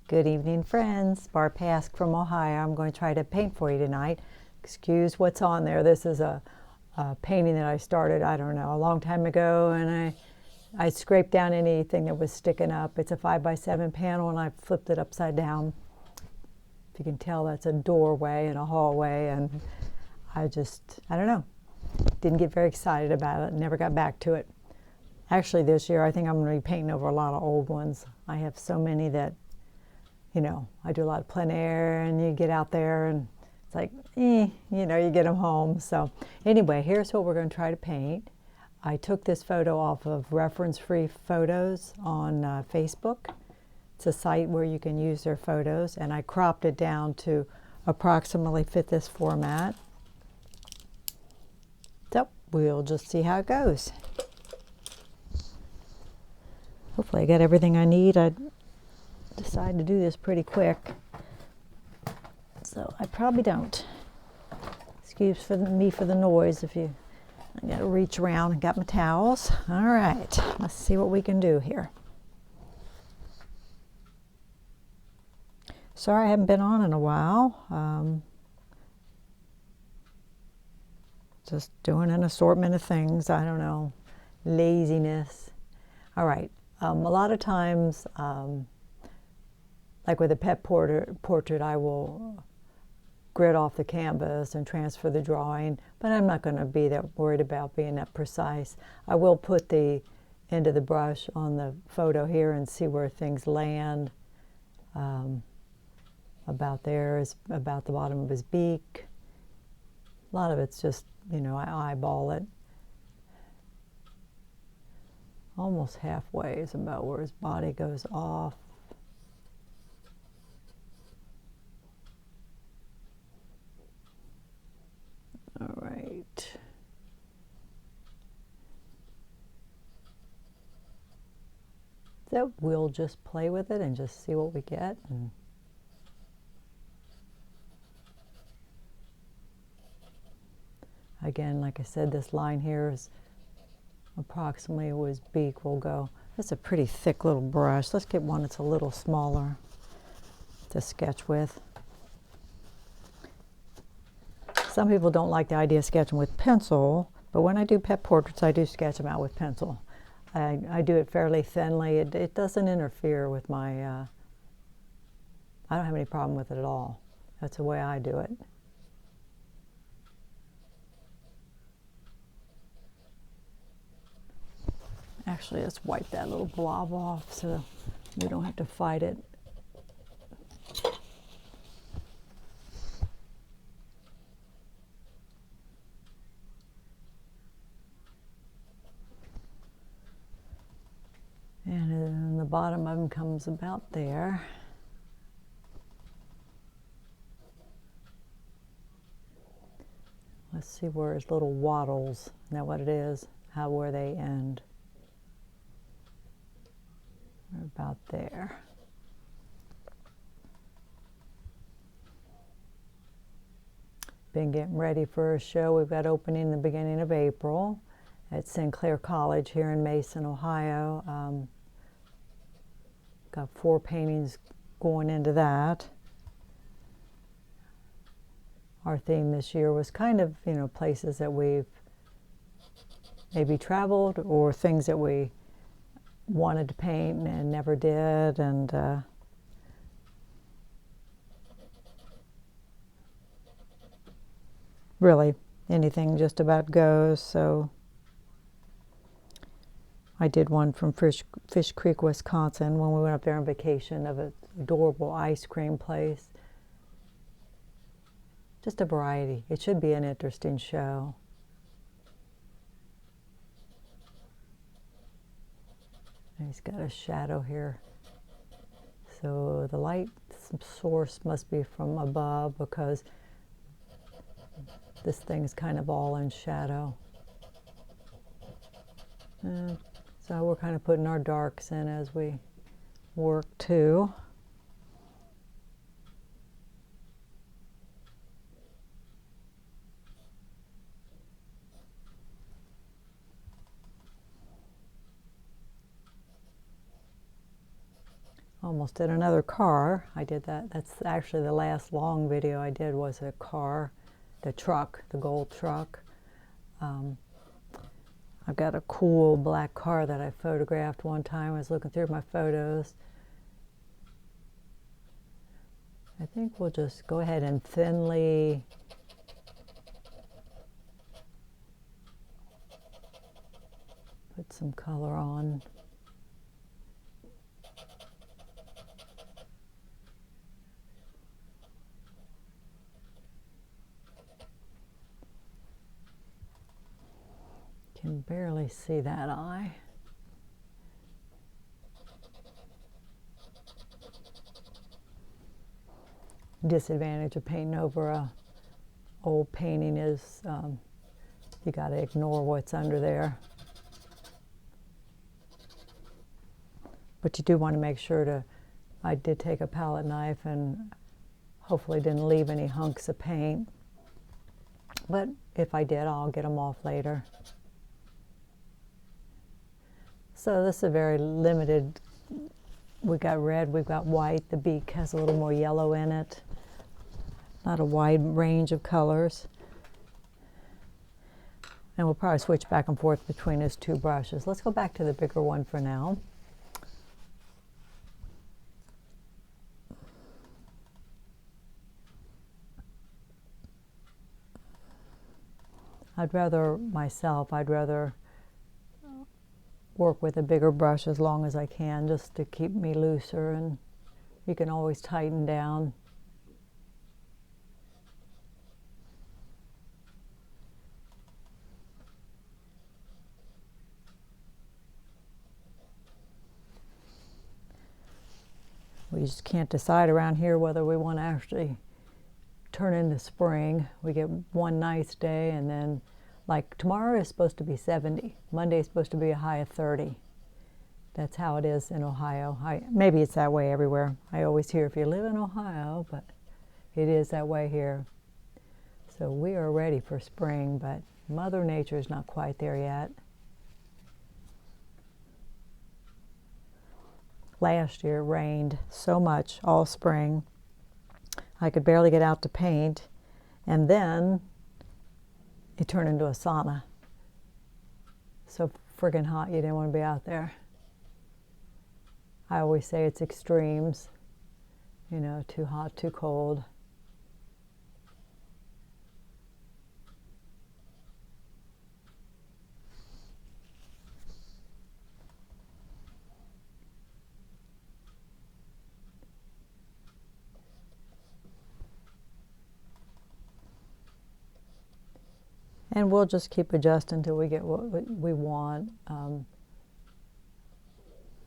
Good evening, friends. Barb Pask from Ohio. I'm going to try to paint for you tonight. Excuse what's on there. This is a painting that I started, I don't know, a long time ago, and I scraped down anything that was sticking up. It's a 5x7 panel, and I flipped it upside down. If you can tell, that's a doorway and a hallway, and I don't know, didn't get very excited about it, never got back to it. Actually, this year, I think I'm going to be painting over a lot of old ones. I have so many that, you know, I do a lot of plein air, and you get out there, and it's like, you get them home. So anyway, here's what we're going to try to paint. I took this photo off of Reference Free Photos on Facebook. It's a site where you can use their photos, and I cropped it down to approximately fit this format. So we'll just see how it goes. Hopefully I got everything I need. I decided to do this pretty quick, so I probably don't. Excuse me for the noise. I got to reach around and got my towels. All right, let's see what we can do here. Sorry I haven't been on in a while. Just doing an assortment of things. I don't know, laziness. All right. A lot of times, like with a pet portrait, I will grid off the canvas and transfer the drawing, but I'm not going to be that worried about being that precise. I will put the end of the brush on the photo here and see where things land. About there is about the bottom of his beak. A lot of it's just, I eyeball it. Almost halfway is about where his body goes off. All right. So we'll just play with it and just see what we get. Again, like I said, this line here is approximately where his beak will go. That's a pretty thick little brush. Let's get one that's a little smaller to sketch with. Some people don't like the idea of sketching with pencil, but when I do pet portraits, I do sketch them out with pencil. I do it fairly thinly. It doesn't interfere with my, I don't have any problem with it at all. That's the way I do it. Actually, let's wipe that little blob off so we don't have to fight it. And then the bottom of him comes about there. Let's see where his little wattles, now what it is, where they end. We're about there. Been getting ready for a show. We've got opening the beginning of April at Sinclair College here in Mason, Ohio. Got 4 paintings going into that. Our theme this year was kind of, places that we've maybe traveled or things that we wanted to paint and never did, and really anything just about goes. So I did one from Fish Creek, Wisconsin, when we went up there on vacation, of an adorable ice cream place. Just a variety. It should be an interesting show. And he's got a shadow here. So the light source must be from above, because this thing's kind of all in shadow. So we're kind of putting our darks in as we work too. Almost did another car. I did that. That's actually the last long video I did was a car, the truck, the gold truck. I've got a cool black car that I photographed one time. I was looking through my photos. I think we'll just go ahead and thinly put some color on. Can barely see that eye. Disadvantage of painting over a old painting is you got to ignore what's under there. But you do want to make sure to, I did take a palette knife and hopefully didn't leave any hunks of paint. But if I did, I'll get them off later. So this is a very limited, we've got red, we've got white, the beak has a little more yellow in it. Not a wide range of colors. And we'll probably switch back and forth between his two brushes. Let's go back to the bigger one for now. I'd rather work with a bigger brush as long as I can, just to keep me looser, and you can always tighten down. We just can't decide around here whether we want to actually turn into spring. We get one nice day, and then like tomorrow is supposed to be 70. Monday is supposed to be a high of 30. That's how it is in Ohio. Maybe it's that way everywhere. I always hear if you live in Ohio, but it is that way here. So we are ready for spring, but Mother Nature is not quite there yet. Last year it rained so much all spring. I could barely get out to paint, and then it turned into a sauna. So friggin' hot, you didn't want to be out there. I always say it's extremes, you know, too hot, too cold. And we'll just keep adjusting until we get what we want.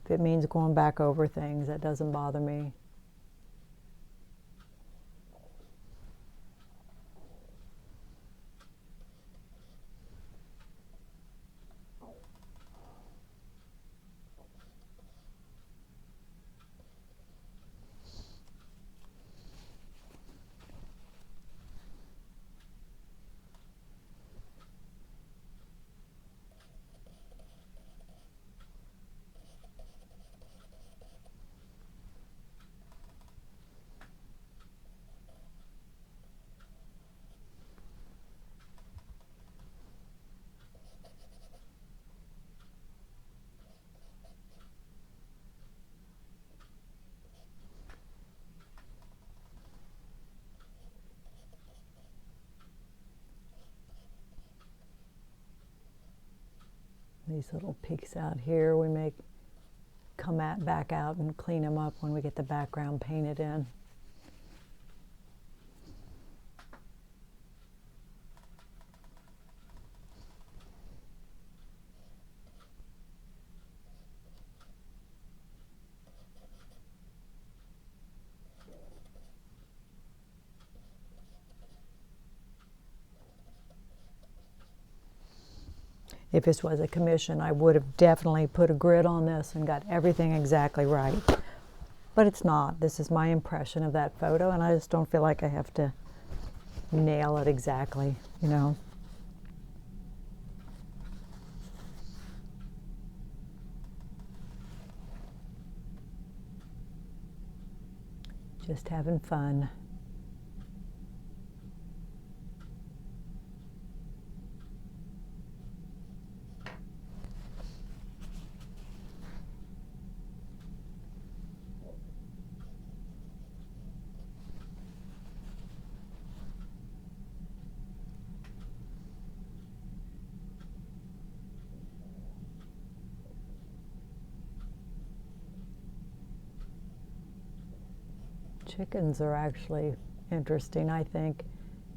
If it means going back over things, that doesn't bother me. These little peaks out here, we may come back out and clean them up when we get the background painted in. If this was a commission, I would have definitely put a grid on this and got everything exactly right. But it's not. This is my impression of that photo, and I just don't feel like I have to nail it exactly, you know. Just having fun. Chickens are actually interesting, I think,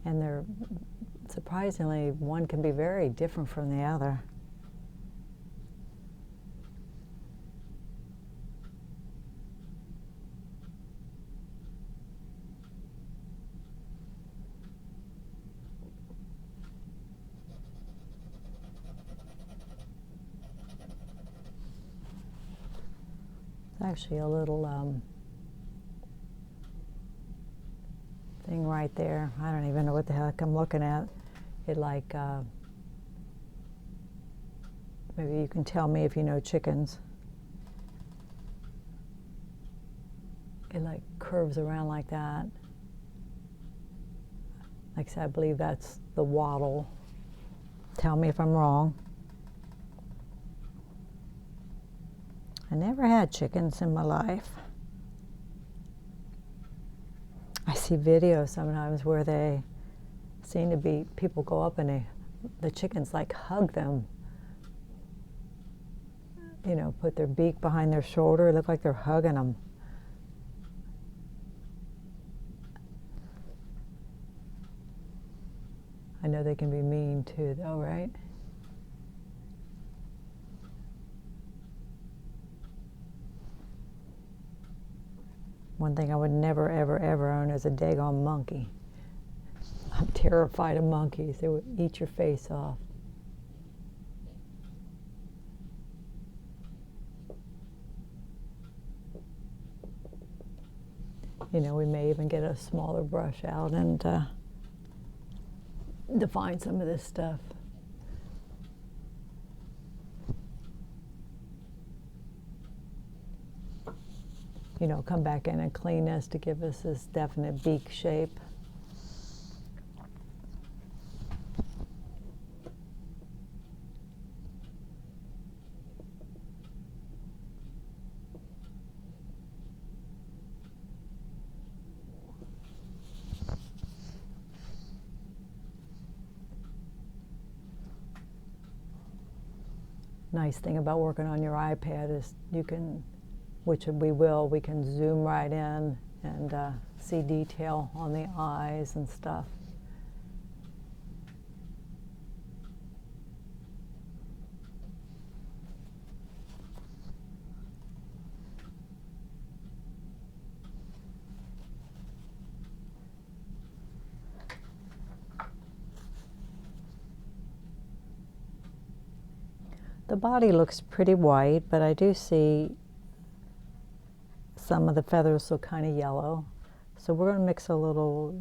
and they're surprisingly, one can be very different from the other. It's actually a little thing right there. I don't even know what the heck I'm looking at. It like, maybe you can tell me if you know chickens. It like curves around like that. Like I said, I believe that's the wattle. Tell me if I'm wrong. I never had chickens in my life. I see videos sometimes where they seem to be, people go up and the chickens like hug them. You know, put their beak behind their shoulder, look like they're hugging them. I know they can be mean too, though, right? One thing I would never, ever, ever own is a daggone monkey. I'm terrified of monkeys. They would eat your face off. You know, we may even get a smaller brush out and define some of this stuff. You know, come back in and clean this to give us this definite beak shape. Nice thing about working on your iPad is you can, which we will, we can zoom right in and see detail on the eyes and stuff. The body looks pretty white, but I do see some of the feathers look kind of yellow. So we're going to mix a little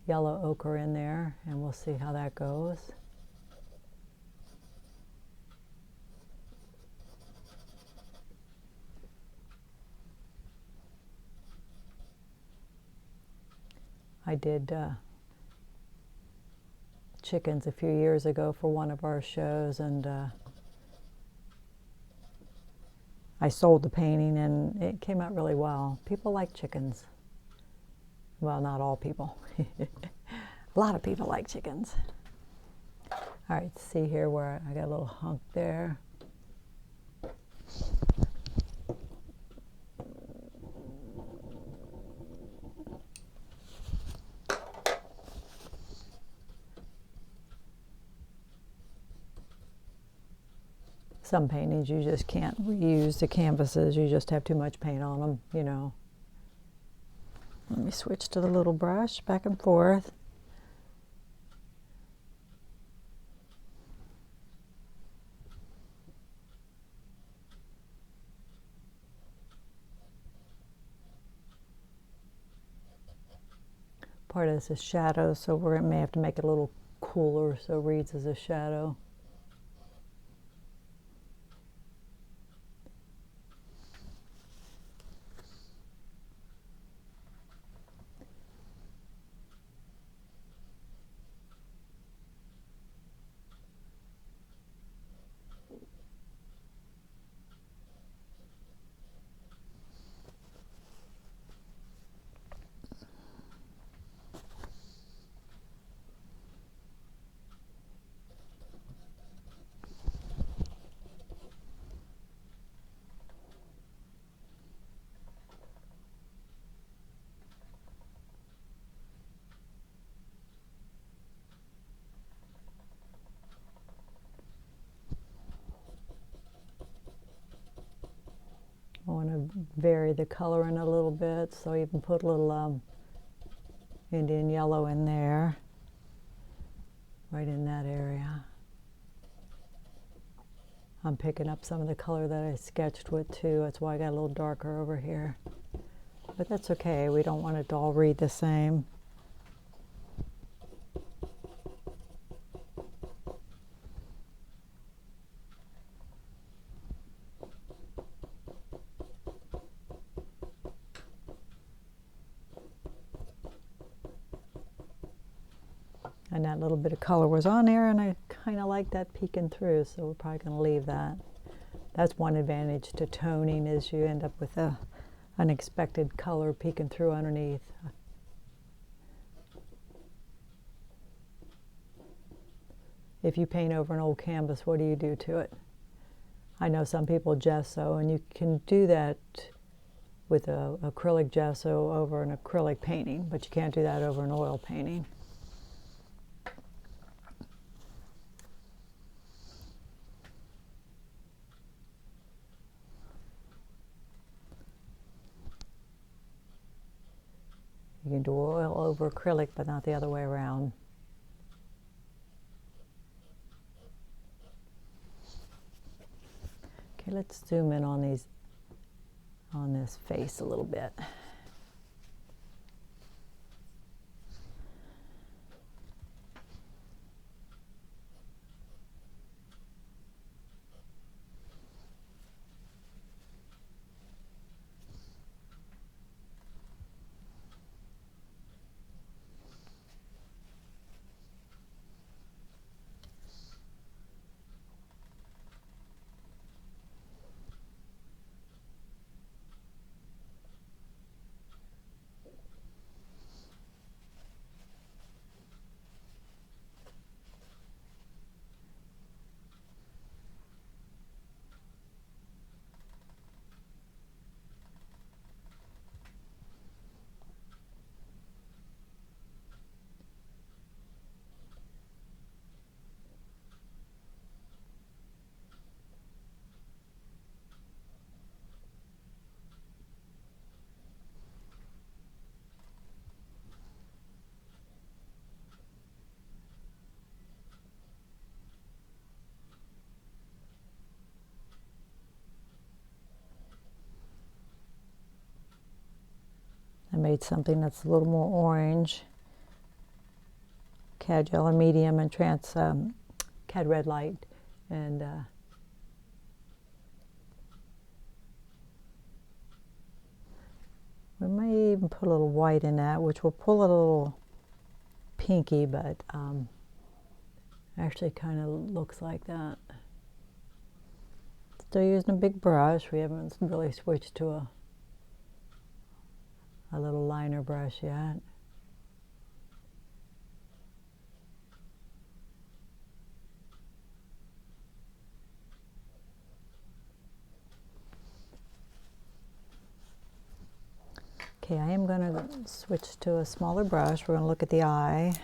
yellow ochre in there, and we'll see how that goes. I did chickens a few years ago for one of our shows, and I sold the painting and it came out really well. People like chickens. Well, not all people. A lot of people like chickens. All right, see here where I got a little hunk there. Some paintings you just can't reuse the canvases. You just have too much paint on them, you know. Let me switch to the little brush, back and forth. Part of this is shadow, so we may have to make it a little cooler so it reads as a shadow. vary the color in a little bit, so even put a little Indian yellow in there, right in that area. I'm picking up some of the color that I sketched with too. That's why I got a little darker over here. But that's okay, we don't want it to all read the same. And that little bit of color was on there, and I kind of like that peeking through, so we're probably going to leave that. That's one advantage to toning, is you end up with a unexpected color peeking through underneath. If you paint over an old canvas, what do you do to it? I know some people gesso, and you can do that with a acrylic gesso over an acrylic painting, but you can't do that over an oil painting. You can do oil over acrylic, but not the other way around. Okay, let's zoom in on this face a little bit. I made something that's a little more orange. Cad Yellow Medium and Cad Red Light. And we may even put a little white in that, which will pull it a little pinky, but actually kind of looks like that. Still using a big brush. We haven't really switched to a little liner brush yet. Okay, I am going to switch to a smaller brush. We're going to look at the eye.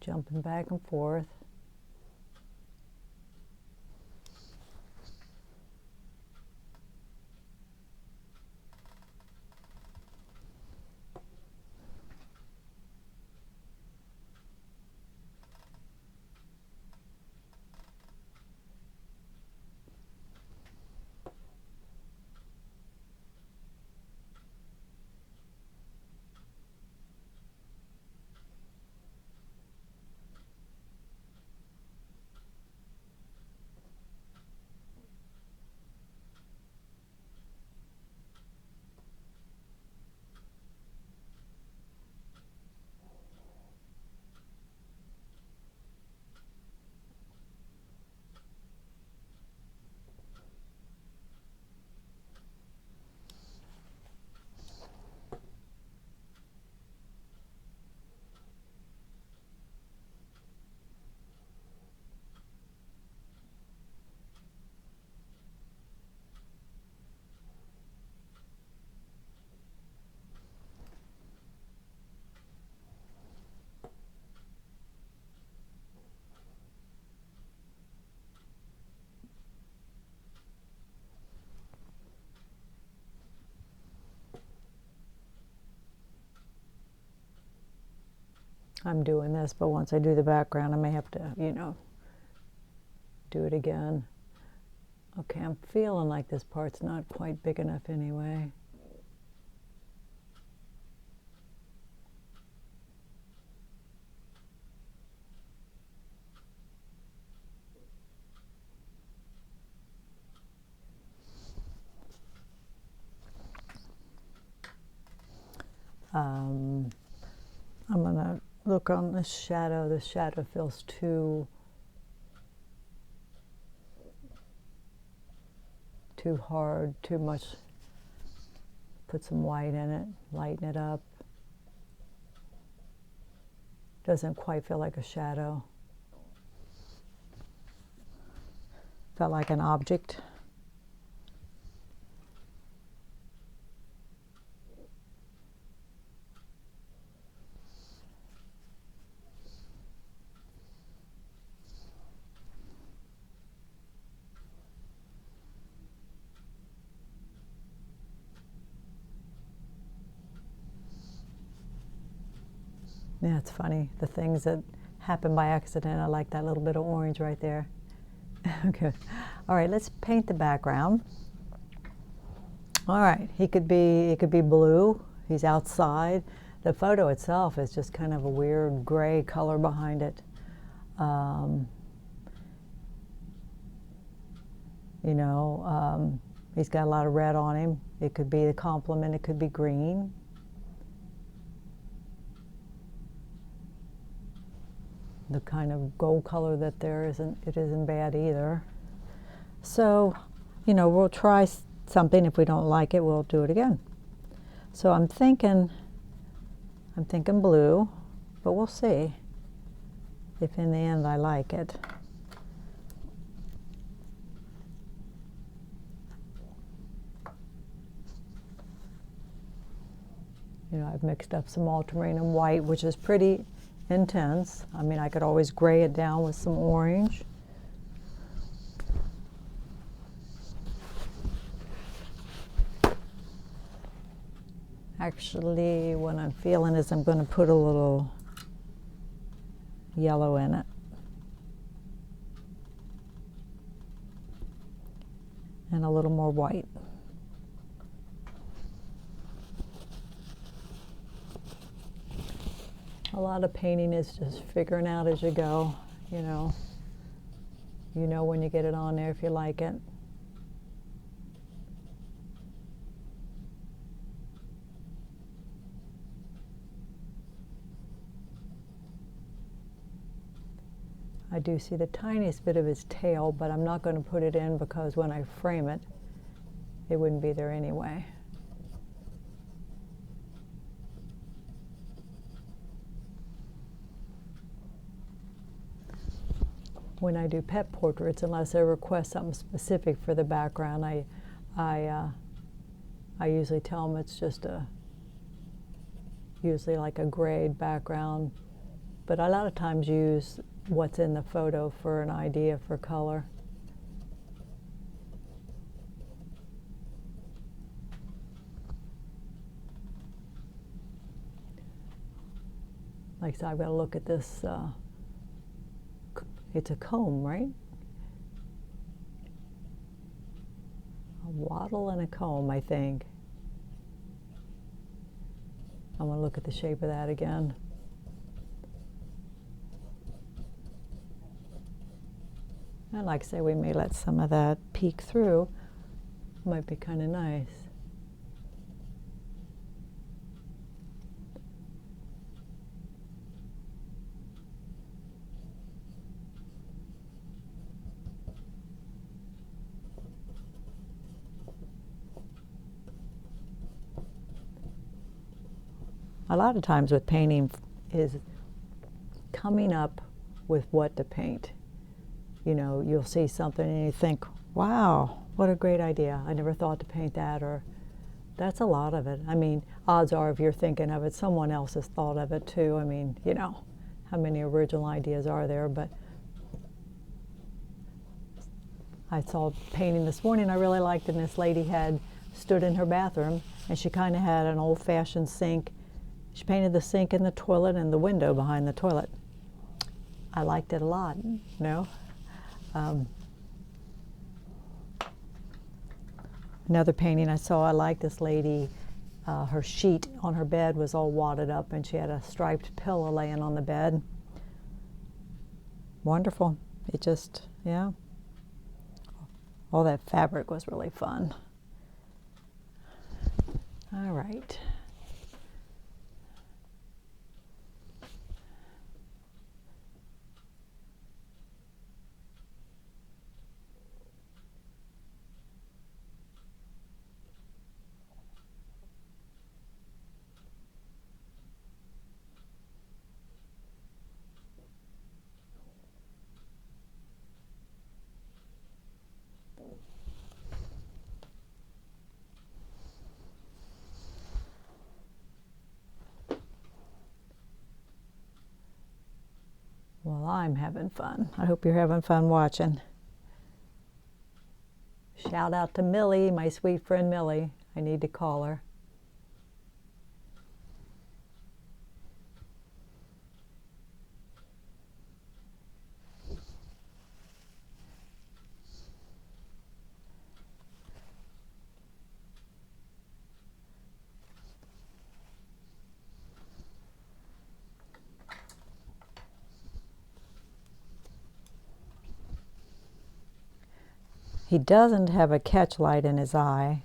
jumping back and forth. I'm doing this, but once I do the background, I may have to, do it again. Okay, I'm feeling like this part's not quite big enough anyway. I'm gonna look on the shadow. The shadow feels too hard, too much. Put some white in it, lighten it up. Doesn't quite feel like a shadow. Felt like an object. Yeah, it's funny. The things that happen by accident. I like that little bit of orange right there. Good. All right, let's paint the background. All right, it could be blue. He's outside. The photo itself is just kind of a weird gray color behind it. He's got a lot of red on him. It could be the complement. It could be green. The kind of gold color that there isn't bad either. So, we'll try something. If we don't like it, we'll do it again. So I'm thinking blue, but we'll see if in the end I like it. I've mixed up some ultramarine white, which is pretty intense. I mean, I could always gray it down with some orange. Actually, what I'm feeling is I'm going to put a little yellow in it. And a little more white. A lot of painting is just figuring out as you go, you know when you get it on there if you like it. I do see the tiniest bit of his tail, but I'm not going to put it in because when I frame it, it wouldn't be there anyway. When I do pet portraits, unless I request something specific for the background, I usually tell them it's just usually like a grayed background but I a lot of times use what's in the photo for an idea for color. Like I said, I've got to look at this. It's a comb, right? A wattle and a comb, I think. I want to look at the shape of that again. And like I say, we may let some of that peek through. Might be kind of nice. A lot of times with painting is coming up with what to paint. You know, you'll see something and you think, wow, what a great idea. I never thought to paint that, or that's a lot of it. I mean, odds are if you're thinking of it, someone else has thought of it too. I mean, you know, how many original ideas are there? But I saw painting this morning I really liked, and this lady had stood in her bathroom and she kind of had an old-fashioned sink. She painted the sink and the toilet and the window behind the toilet. I liked it a lot, you know. Another painting I saw, I liked this lady, her sheet on her bed was all wadded up and she had a striped pillow laying on the bed. Wonderful. It just, yeah. All that fabric was really fun. All right. Well, I'm having fun. I hope you're having fun watching. Shout out to Millie, my sweet friend Millie. I need to call her. He doesn't have a catch light in his eye.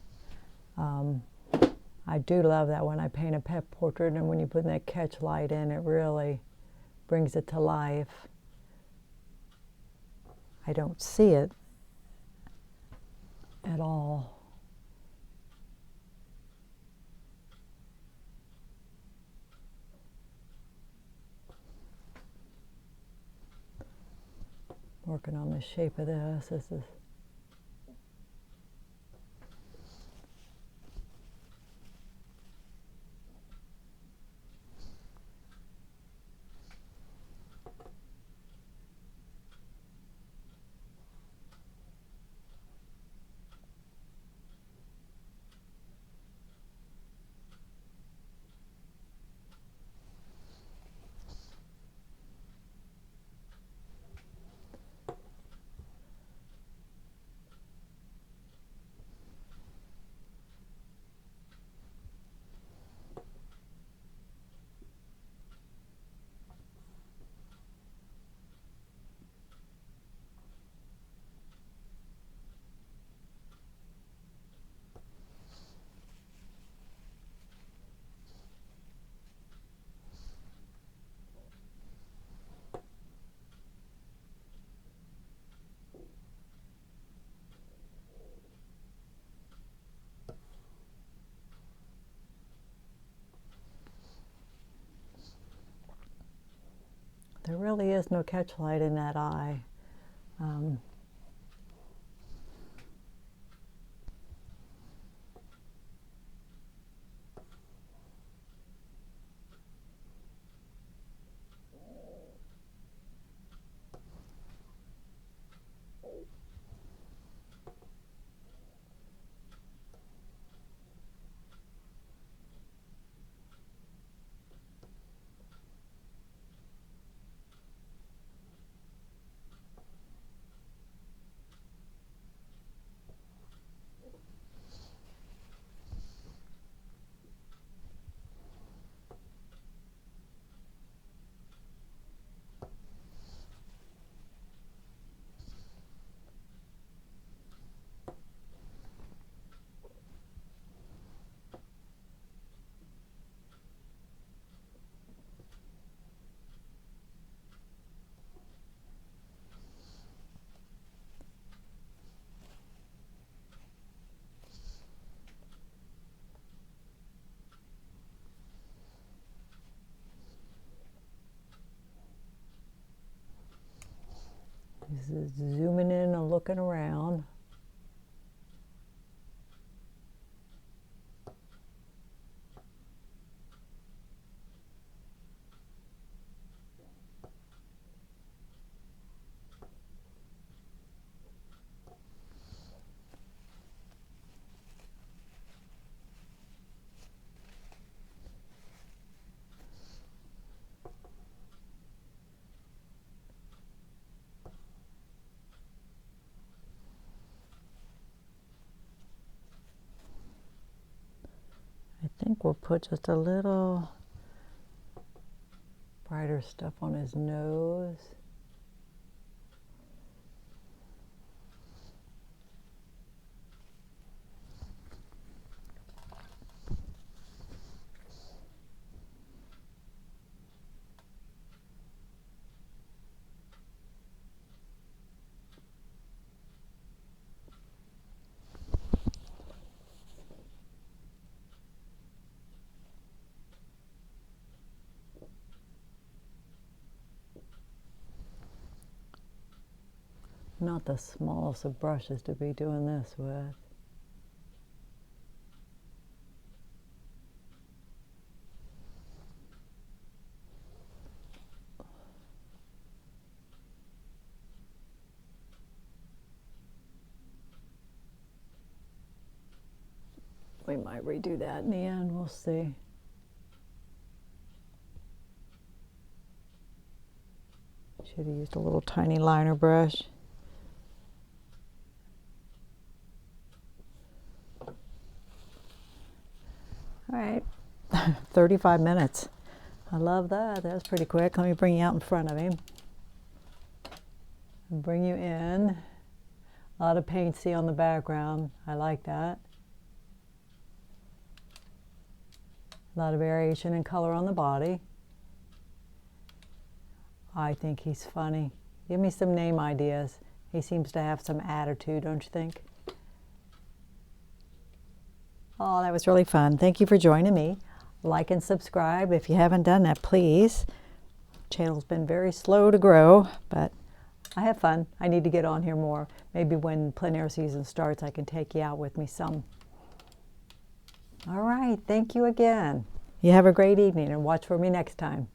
I do love that when I paint a pet portrait, and when you put that catch light in, it really brings it to life. I don't see it at all. Working on the shape of this. This is there really is no catch light in that eye. Just zooming in and looking around. I think we'll put just a little brighter stuff on his nose. Not the smallest of brushes to be doing this with. We might redo that in the end, we'll see. Should have used a little tiny liner brush. All right, 35 minutes. I love that. That was pretty quick. Let me bring you out in front of him. Bring you in. A lot of paint, see, on the background. I like that. A lot of variation in color on the body. I think he's funny. Give me some name ideas. He seems to have some attitude, don't you think? Oh, that was really fun. Thank you for joining me. Like and subscribe if you haven't done that, please. Channel's been very slow to grow, but I have fun. I need to get on here more. Maybe when plein air season starts, I can take you out with me some. All right, thank you again. You have a great evening and watch for me next time.